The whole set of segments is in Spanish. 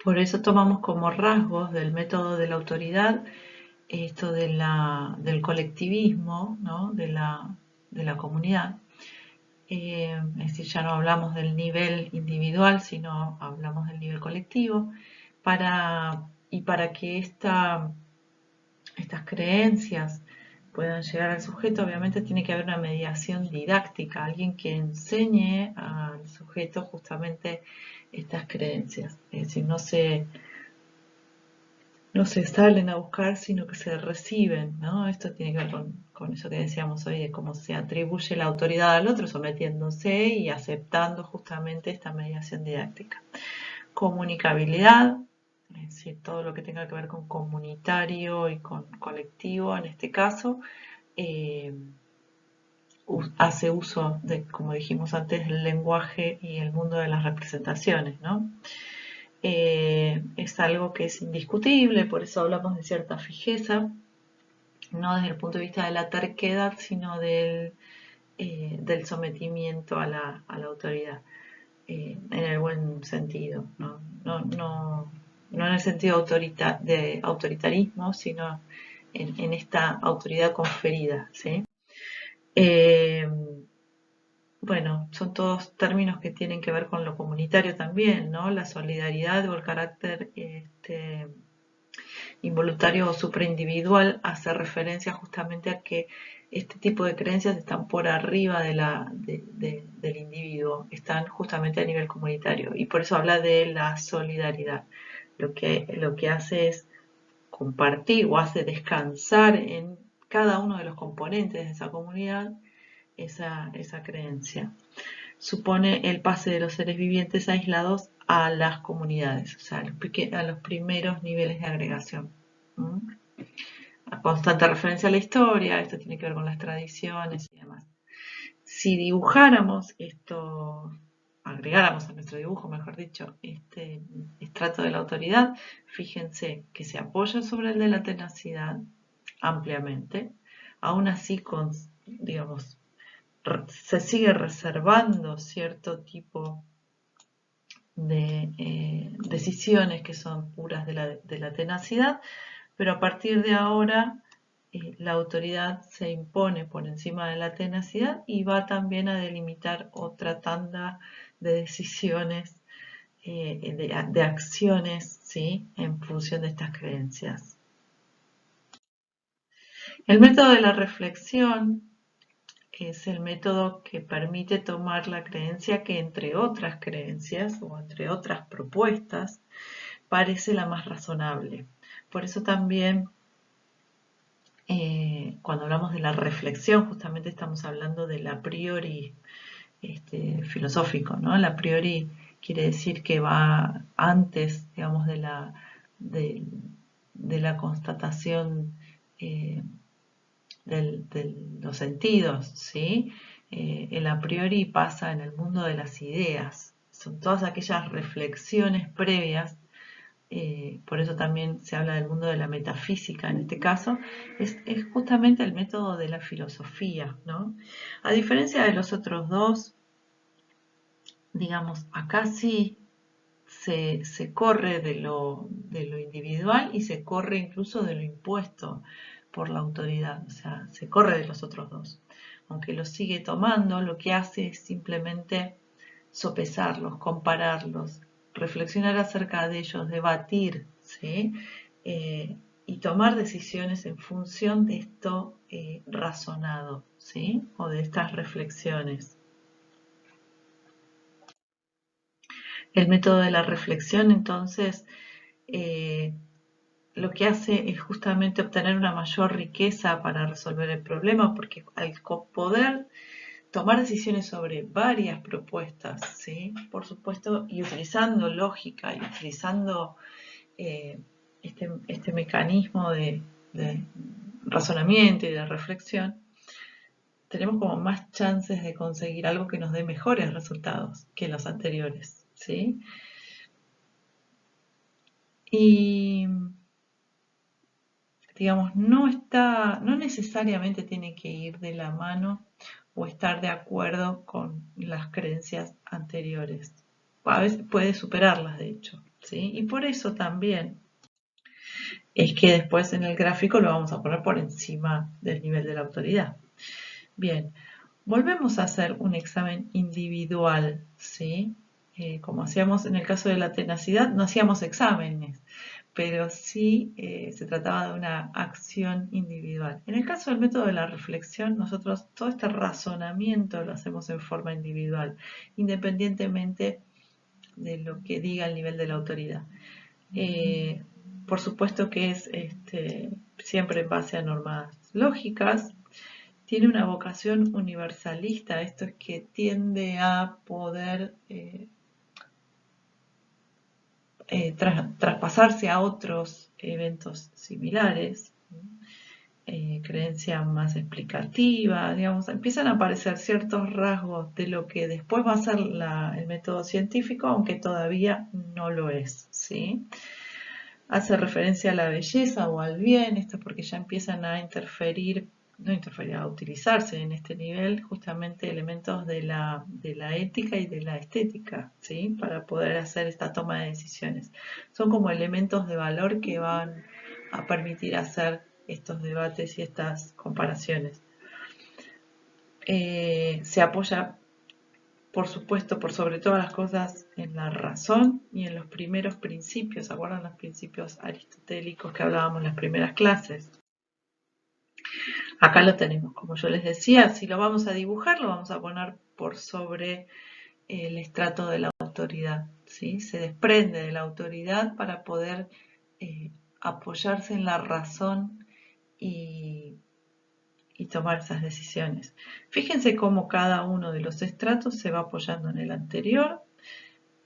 Por eso tomamos como rasgos del método de la autoridad esto del colectivismo, ¿no? de la comunidad. Es decir, ya no hablamos del nivel individual, sino hablamos del nivel colectivo, para que estas creencias puedan llegar al sujeto, obviamente tiene que haber una mediación didáctica, alguien que enseñe al sujeto justamente estas creencias. Es decir, no se salen a buscar, sino que se reciben, ¿no? Esto tiene que ver con eso que decíamos hoy, de cómo se atribuye la autoridad al otro, sometiéndose y aceptando justamente esta mediación didáctica. Comunicabilidad, es decir, todo lo que tenga que ver con comunitario y con colectivo, en este caso, eh, hace uso de, como dijimos antes, el lenguaje y el mundo de las representaciones, ¿no? Es algo que es indiscutible, por eso hablamos de cierta fijeza, no desde el punto de vista de la terquedad, sino del sometimiento a la autoridad, en el buen sentido, no en el sentido de autoritarismo, sino en esta autoridad conferida, ¿sí? Eh, bueno, son todos términos que tienen que ver con lo comunitario también, ¿no? La solidaridad o el carácter involuntario o supraindividual hace referencia justamente a que este tipo de creencias están por arriba del individuo, están justamente a nivel comunitario y por eso habla de la solidaridad. Lo que hace es compartir o hace descansar en cada uno de los componentes de esa comunidad esa creencia. Supone el pase de los seres vivientes aislados a las comunidades, o sea, a los primeros niveles de agregación. ¿Mm? A constante referencia a la historia, esto tiene que ver con las tradiciones y demás. Si dibujáramos esto, agregáramos a nuestro dibujo, mejor dicho, este estrato de la autoridad, fíjense que se apoya sobre el de la tenacidad ampliamente, aún así digamos, se sigue reservando cierto tipo de decisiones que son puras de la tenacidad, pero a partir de ahora la autoridad se impone por encima de la tenacidad y va también a delimitar otra tanda de decisiones, de acciones, ¿sí? En función de estas creencias. El método de la reflexión es el método que permite tomar la creencia que entre otras creencias o entre otras propuestas parece la más razonable. Por eso también cuando hablamos de la reflexión justamente estamos hablando del a priori filosófico, ¿no? El a priori quiere decir que va antes, digamos, de la constatación de los sentidos, ¿sí? El a priori pasa en el mundo de las ideas, son todas aquellas reflexiones previas, por eso también se habla del mundo de la metafísica en este caso, es justamente el método de la filosofía, ¿no? A diferencia de los otros dos, digamos, acá sí se corre de lo individual y se corre incluso de lo impuesto por la autoridad, o sea, se corre de los otros dos. Aunque los sigue tomando, lo que hace es simplemente sopesarlos, compararlos, reflexionar acerca de ellos, debatir, ¿sí? Y tomar decisiones en función de esto razonado, ¿sí? O de estas reflexiones. El método de la reflexión, entonces, lo que hace es justamente obtener una mayor riqueza para resolver el problema, porque al poder tomar decisiones sobre varias propuestas, ¿sí? Por supuesto, y utilizando lógica y utilizando este mecanismo de razonamiento y de reflexión, tenemos como más chances de conseguir algo que nos dé mejores resultados que los anteriores, ¿sí? Y digamos, no necesariamente tiene que ir de la mano o estar de acuerdo con las creencias anteriores. A veces puede superarlas, de hecho, ¿sí? Y por eso también es que después en el gráfico lo vamos a poner por encima del nivel de la autoridad. Bien, volvemos a hacer un examen individual, ¿sí? Como hacíamos en el caso de la tenacidad, no hacíamos exámenes, pero sí se trataba de una acción individual. En el caso del método de la reflexión, nosotros todo este razonamiento lo hacemos en forma individual, independientemente de lo que diga el nivel de la autoridad. Por supuesto que es siempre en base a normas lógicas. Tiene una vocación universalista, esto es que tiende a poder traspasarse a otros eventos similares, creencia más explicativa, digamos, empiezan a aparecer ciertos rasgos de lo que después va a ser el método científico, aunque todavía no lo es, ¿sí? Hace referencia a la belleza o al bien, esto es porque ya empiezan a a utilizarse en este nivel justamente elementos de la ética y de la estética, ¿sí? Para poder hacer esta toma de decisiones. Son como elementos de valor que van a permitir hacer estos debates y estas comparaciones. Se apoya, por supuesto, por sobre todas las cosas, en la razón y en los primeros principios. ¿Se acuerdan los principios aristotélicos que hablábamos en las primeras clases? Acá lo tenemos, como yo les decía, si lo vamos a dibujar, lo vamos a poner por sobre el estrato de la autoridad, ¿sí? Se desprende de la autoridad para poder apoyarse en la razón y tomar esas decisiones. Fíjense cómo cada uno de los estratos se va apoyando en el anterior.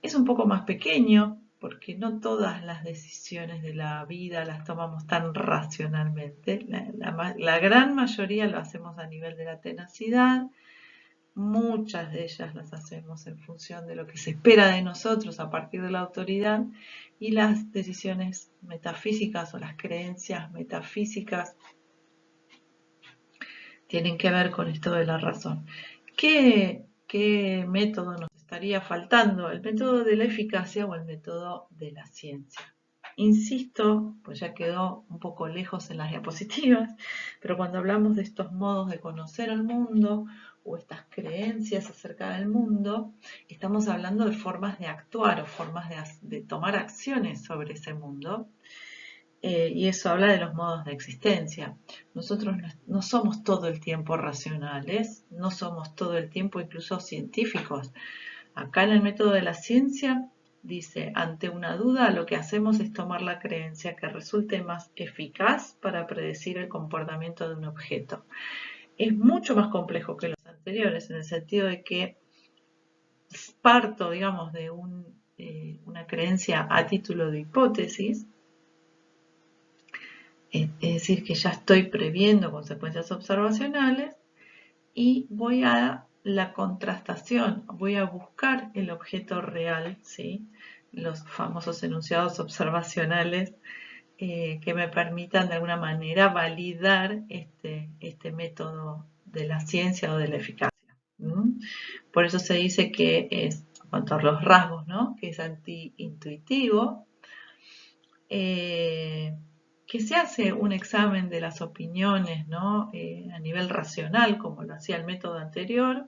Es un poco más pequeño porque no todas las decisiones de la vida las tomamos tan racionalmente. La gran mayoría lo hacemos a nivel de la tenacidad. Muchas de ellas las hacemos en función de lo que se espera de nosotros a partir de la autoridad, y las decisiones metafísicas o las creencias metafísicas tienen que ver con esto de la razón. ¿Qué método nos estaría faltando? ¿El método de la eficacia o el método de la ciencia? Insisto, pues ya quedó un poco lejos en las diapositivas, pero cuando hablamos de estos modos de conocer el mundo o estas creencias acerca del mundo, estamos hablando de formas de actuar o formas de tomar acciones sobre ese mundo. Y eso habla de los modos de existencia. Nosotros no somos todo el tiempo racionales, no somos todo el tiempo incluso científicos. Acá en el método de la ciencia dice, ante una duda lo que hacemos es tomar la creencia que resulte más eficaz para predecir el comportamiento de un objeto. Es mucho más complejo que los anteriores en el sentido de que parto, digamos, de una creencia a título de hipótesis, es decir, que ya estoy previendo consecuencias observacionales, y voy a la contrastación, voy a buscar el objeto real, ¿sí? Los famosos enunciados observacionales que me permitan de alguna manera validar este método de la ciencia o de la eficacia. Por eso se dice que es, en cuanto a los rasgos, ¿no? Que es anti-intuitivo, que se hace un examen de las opiniones, ¿no? A nivel racional, como lo hacía el método anterior,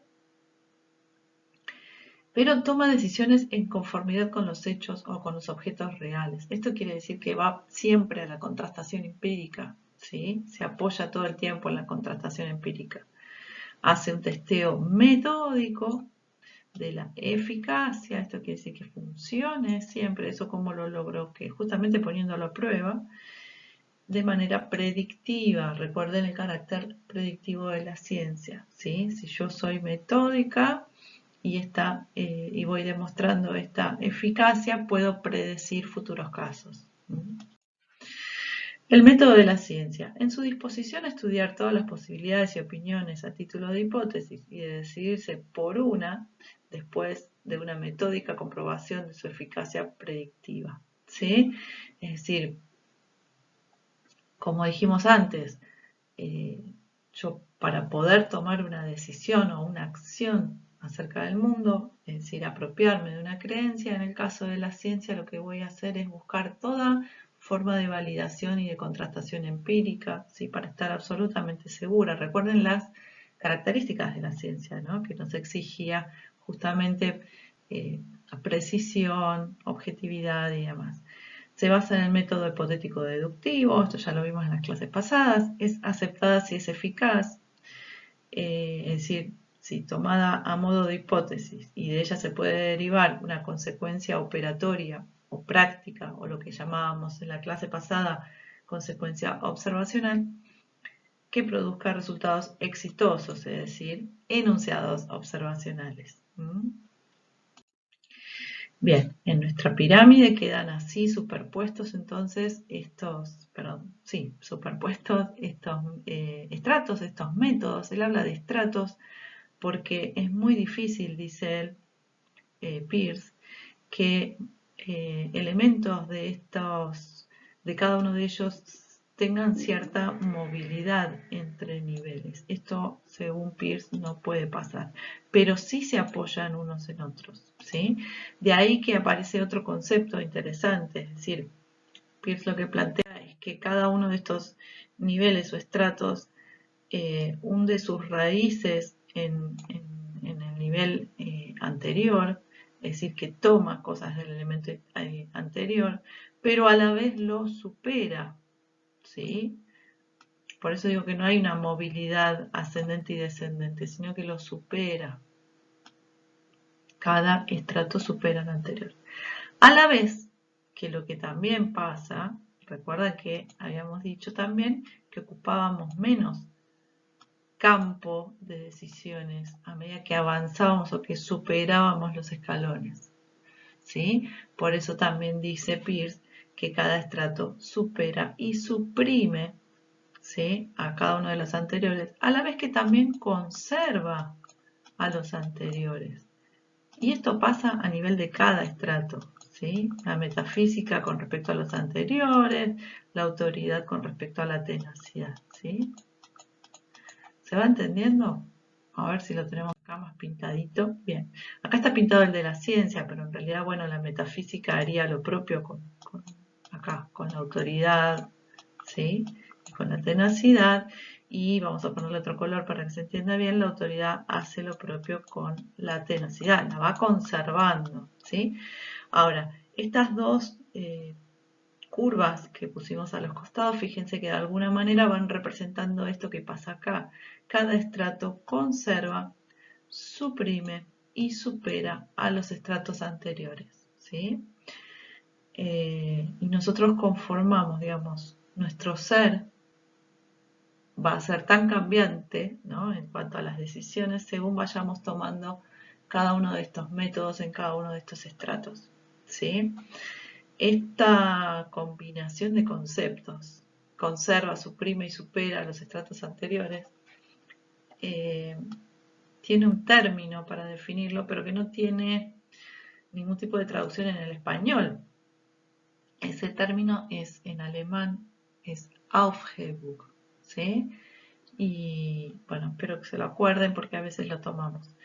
pero toma decisiones en conformidad con los hechos o con los objetos reales. Esto quiere decir que va siempre a la contrastación empírica, ¿sí? Se apoya todo el tiempo en la contrastación empírica. Hace un testeo metódico de la eficacia, esto quiere decir que funcione siempre, eso como lo logró, que justamente poniéndolo a prueba, de manera predictiva. Recuerden el carácter predictivo de la ciencia, ¿sí? Si yo soy metódica y voy demostrando esta eficacia, puedo predecir futuros casos. El método de la ciencia. En su disposición a estudiar todas las posibilidades y opiniones a título de hipótesis y de decidirse por una, después de una metódica comprobación de su eficacia predictiva, ¿sí? Es decir, como dijimos antes, yo para poder tomar una decisión o una acción acerca del mundo, es decir, apropiarme de una creencia. En el caso de la ciencia, lo que voy a hacer es buscar toda forma de validación y de contrastación empírica, ¿sí? Para estar absolutamente segura. Recuerden las características de la ciencia, ¿no? Que nos exigía justamente precisión, objetividad y demás. Se basa en el método hipotético deductivo, esto ya lo vimos en las clases pasadas, es aceptada si es eficaz, es decir, si tomada a modo de hipótesis y de ella se puede derivar una consecuencia operatoria o práctica, o lo que llamábamos en la clase pasada consecuencia observacional, que produzca resultados exitosos, es decir, enunciados observacionales. Bien, en nuestra pirámide quedan así superpuestos entonces superpuestos estos estratos, estos métodos. Él habla de estratos porque es muy difícil, dice él, Peirce, que elementos de cada uno de ellos tengan cierta movilidad entre niveles. Esto, según Peirce, no puede pasar, pero sí se apoyan unos en otros, ¿sí? De ahí que aparece otro concepto interesante, es decir, Peirce lo que plantea es que cada uno de estos niveles o estratos hunde sus raíces en el nivel anterior, es decir, que toma cosas del elemento anterior, pero a la vez lo supera, ¿sí? Por eso digo que no hay una movilidad ascendente y descendente, sino que lo supera. Cada estrato supera al anterior. A la vez que lo que también pasa, recuerda que habíamos dicho también que ocupábamos menos campo de decisiones a medida que avanzábamos o que superábamos los escalones, ¿sí? Por eso también dice Peirce que cada estrato supera y suprime, ¿sí?, a cada uno de los anteriores, a la vez que también conserva a los anteriores. Y esto pasa a nivel de cada estrato, ¿sí? La metafísica con respecto a los anteriores, la autoridad con respecto a la tenacidad, ¿sí? ¿Se va entendiendo? A ver si lo tenemos acá más pintadito. Bien, acá está pintado el de la ciencia, pero en realidad, bueno, la metafísica haría lo propio acá, con la autoridad, ¿sí? Con la tenacidad. Y vamos a ponerle otro color para que se entienda bien. La autoridad hace lo propio con la tenacidad, la va conservando, ¿sí? Ahora, estas dos curvas que pusimos a los costados, fíjense que de alguna manera van representando esto que pasa acá. Cada estrato conserva, suprime y supera a los estratos anteriores, ¿sí? Y nosotros conformamos, digamos, nuestro ser va a ser tan cambiante, ¿no?, en cuanto a las decisiones según vayamos tomando cada uno de estos métodos en cada uno de estos estratos, ¿sí? Esta combinación de conceptos, conserva, suprime y supera los estratos anteriores, tiene un término para definirlo, pero que no tiene ningún tipo de traducción en el español. Ese término es en alemán, es Aufhebung, ¿sí? Y bueno, espero que se lo acuerden porque a veces lo tomamos.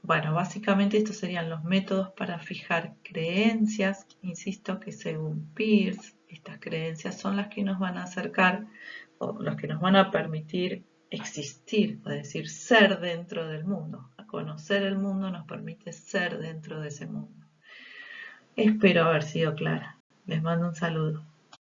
Bueno, básicamente estos serían los métodos para fijar creencias. Insisto que según Peirce, estas creencias son las que nos van a acercar o las que nos van a permitir existir, es decir, ser dentro del mundo. A conocer el mundo nos permite ser dentro de ese mundo. Espero haber sido clara. Les mando un saludo.